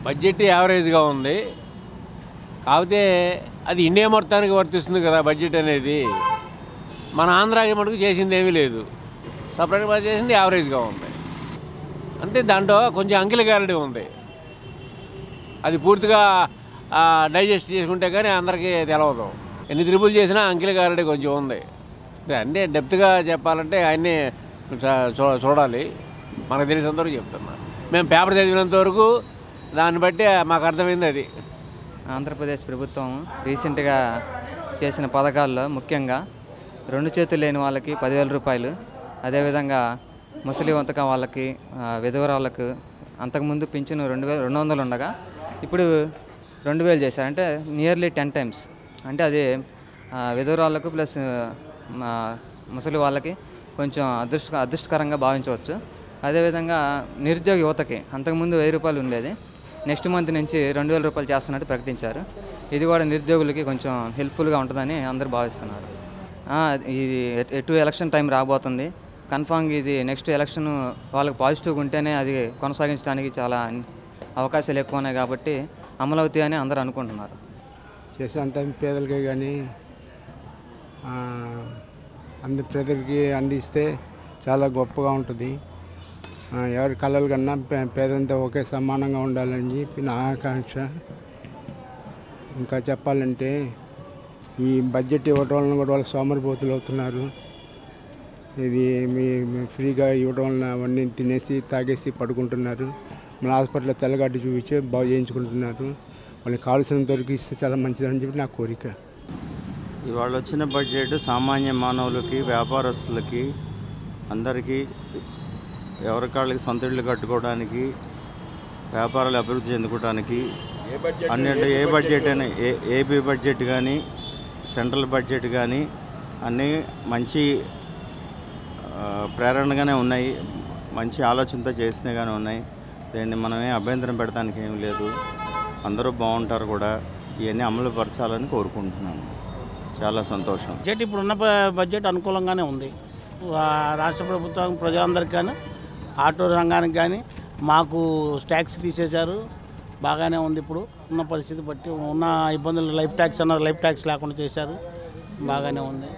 Budget యావరేజ్గా ఉంది. కాకపోతే అది ఇండియా మొత్తానికి వర్తిస్తుంది కదా బడ్జెట్ అనేది. మన ఆంధ్రాకి మటుకు చేసింది ఏమీ లేదు. సపరేట్గా చేసింది యావరేజ్గా ఉంది. అంటే దాంట్లో కొంచెం అంకిలగారడి ఉంది. అది పూర్తిగా డైజెస్ట్ చేసుకుంటే కానీ అందరికీ తెలవదు. ఎన్ని త్రిపుల్ చేసినా అంకిలగారడి కొంచెం ఉంది. అంటే డెప్త్గా చెప్పాలంటే ఆయన్ని చూడాలి. మనకు తెలిసినంతవరకు చెప్తున్నా. మేము పేపర్ చదివినంత వరకు దాన్ని బట్టి మాకు అర్థమైంది అది. ఆంధ్రప్రదేశ్ ప్రభుత్వం రీసెంట్గా చేసిన పథకాల్లో ముఖ్యంగా 2 చేతులు లేని వాళ్ళకి 10,000 రూపాయలు, అదేవిధంగా ముసలి వంతకం వాళ్ళకి, విధవరాళ్ళకు అంతకుముందు పింఛను 2,200 ఉండగా ఇప్పుడు 2,000 చేశారు. అంటే నియర్లీ 10 టైమ్స్. అంటే అది విధవరాళ్ళకు ప్లస్ ముసలి వాళ్ళకి కొంచెం అదృష్టకరంగా భావించవచ్చు. అదేవిధంగా నిరుద్యోగ యువతకి అంతకుముందు 1,000 రూపాయలు ఉండేది, నెక్స్ట్ మంత్ నుంచి 2,000 రూపాయలు చేస్తున్నట్టు ప్రకటించారు. ఇది కూడా నిరుద్యోగులకి కొంచెం హెల్ప్ఫుల్గా ఉంటుందని అందరూ భావిస్తున్నారు. ఇది ఎటు ఎలక్షన్ టైం రాబోతుంది. కన్ఫామ్గా ఇది నెక్స్ట్ ఎలక్షన్ వాళ్ళకి పాజిటివ్గా ఉంటేనే అది కొనసాగించడానికి చాలా అవకాశాలు ఎక్కువ ఉన్నాయి కాబట్టి అమలవుతాయని అందరూ అనుకుంటున్నారు. చేసేంత పేదలకే కానీ ప్రజలకి అందిస్తే చాలా గొప్పగా ఉంటుంది. ఎవరి కళలు కన్నా పేదంతా ఒకే సమానంగా ఉండాలని చెప్పి నా ఆకాంక్ష. ఇంకా చెప్పాలంటే ఈ బడ్జెట్ ఇవ్వడం వలన కూడా వాళ్ళు సోమరిపోతులు అవుతున్నారు. ఇది మీ ఫ్రీగా ఇవ్వడం వలన అవన్నీ తినేసి తాగేసి పడుకుంటున్నారు. మన హాస్పిటల్లో తెల్లగడ్డ చూపించి బాగు చేయించుకుంటున్నారు. వాళ్ళకి కావాల్సినంత వరకు ఇస్తే చాలా మంచిదని చెప్పి నా కోరిక. ఇవాళ వచ్చిన బడ్జెట్ సామాన్య మానవులకి, వ్యాపారస్తులకి, అందరికీ ఎవరికాళ్ళకి సొంత ఇళ్ళు కట్టుకోవడానికి, వ్యాపారాలు అభివృద్ధి చెందుకోవడానికి అన్నింటి ఏ బడ్జెట్ అయినా ఏపీ బడ్జెట్ కానీ సెంట్రల్ బడ్జెట్ కానీ అన్నీ మంచి ప్రేరణగానే ఉన్నాయి. మంచి ఆలోచనతో చేసినా కానీ ఉన్నాయి. దీన్ని మనమే అభ్యంతరం పెడతానికి ఏం లేదు. అందరూ బాగుంటారు కూడా. ఇవన్నీ అమలు పరచాలని కోరుకుంటున్నాను. చాలా సంతోషం. బడ్జెట్ ఇప్పుడున్న బడ్జెట్ అనుకూలంగానే ఉంది. రాష్ట్ర ప్రభుత్వం ప్రజలందరికీ కానీ, ఆటో రంగానికి కానీ మాకు ట్యాక్స్ తీసేశారు. బాగానే ఉంది. ఇప్పుడు ఉన్న పరిస్థితి బట్టి ఉన్న ఇబ్బందులు లైఫ్ ట్యాక్స్ లేకుండా చేశారు. బాగానే ఉంది.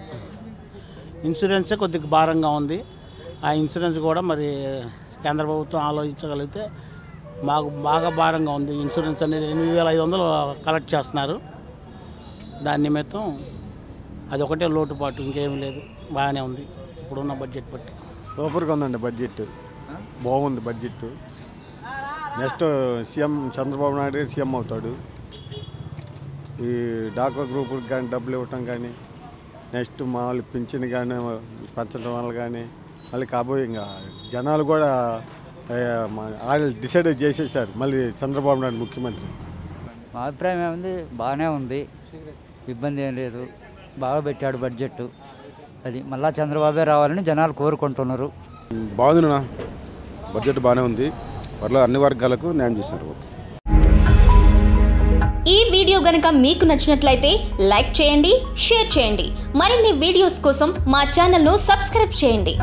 ఇన్సూరెన్సే కొద్దిగా భారంగా ఉంది. ఆ ఇన్సూరెన్స్ కూడా మరి కేంద్ర ప్రభుత్వం ఆలోచించగలిగితే మాకు బాగా భారంగా ఉంది. ఇన్సూరెన్స్ అనేది 8,500 కలెక్ట్ చేస్తున్నారు. దాని నిమిత్తం అదొకటే లోటుపాటు, ఇంకేమీ లేదు. బాగానే ఉంది ఇప్పుడున్న బడ్జెట్ బట్టి. సూపర్గా ఉందండి బడ్జెట్. బాగుంది budget. Next CM Chandrababu Naidu గారు సీఎం అవుతాడు. ఈ డాక్టర్ గ్రూపులకు కానీ డబ్బులు ఇవ్వటం కానీ, నెక్స్ట్ మా వాళ్ళు పింఛన్ కానీ పెంచడం వల్ల కానీ, మళ్ళీ కాబోయే ఇంకా జనాలు కూడా ఆయన డిసైడ్ చేసేసారు మళ్ళీ చంద్రబాబు నాయుడు ముఖ్యమంత్రి. మా అభిప్రాయం ఏముంది, బాగానే ఉంది, ఇబ్బంది ఏం లేదు. బాగా పెట్టాడు బడ్జెట్. అది మళ్ళా చంద్రబాబే రావాలని జనాలు కోరుకుంటున్నారు. బాగుంది, బడ్జెట్ బాగానే ఉంది. పర్లేదు, అన్ని వర్గాలకు న్యాయం చేశారు. ఈ వీడియో గనుక మీకు నచ్చినట్లయితే లైక్ చేయండి, షేర్ చేయండి. మరిన్ని వీడియోస్ కోసం మా ఛానల్ను సబ్స్క్రైబ్ చేయండి.